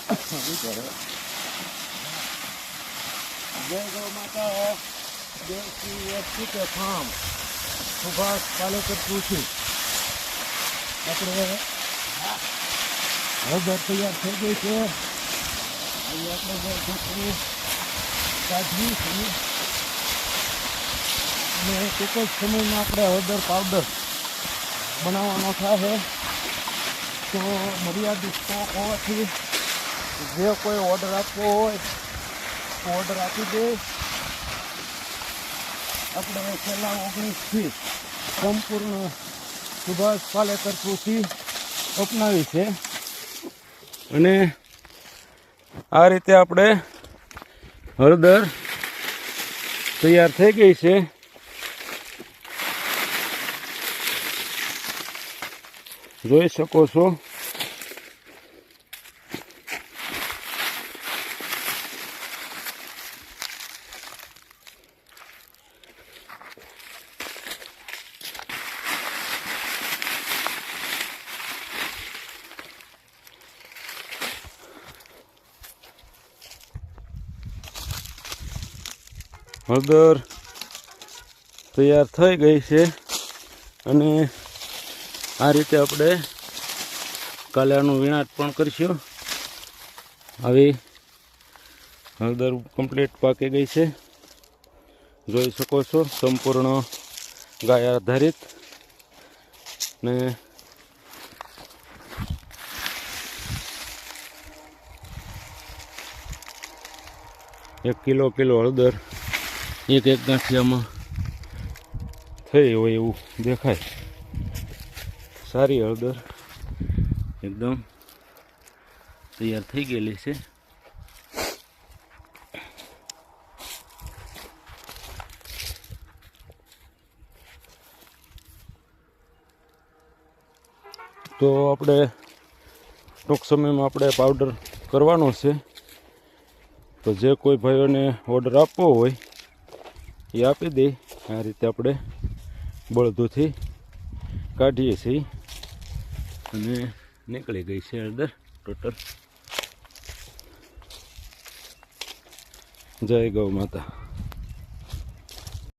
જય ગૌ માતા દેવશ્રી એસટી કે ફાર્મ સુભાષ પાલેકર કૃષિ આપણે હળદર તૈયાર થઈ ગઈ છે. અહીં આપણે ઢોકળું કાઢવી છે અને ટૂંક જ સમયમાં આપણે હળદર પાવડર બનાવવાનો થાય. તો મર્યાદિત સ્ટોક હોવાથી જે કોઈ ઓર્ડર આપવો હોય તો ઓર્ડર આપી દે. આપણે છેલ્લા 19થી સંપૂર્ણ સુભાષ પાલેકર કૃષિ અપનાવી છે અને આ રીતે આપણે હળદર તૈયાર થઈ ગઈ છે. જોઈ શકો છો. હળદર તૈયાર થઈ ગઈ છે અને આ રીતે આપણે કાલે આનું વીણાટ પણ કરશું. આવી હળદર કમ્પ્લીટ પાકી ગઈ છે. જોઈ શકો છો સંપૂર્ણ ગાય આધારિત ને કિલો હળદર એક ગાંઠિયામાં થઈ હોય એવું દેખાય. સારી હળદર એકદમ તૈયાર થઈ ગયેલી છે. તો આપણે ટૂંક સમયમાં આપણે પાવડર કરવાનો છે. તો જે કોઈ ભાઈઓને ઓર્ડર આપવો હોય એ આપી દે. આ રીતે આપણે બળદોથી કાઢીએ છીએ અને નીકળી ગઈ છે હળદર ટોટલ. જય ગૌ માતા.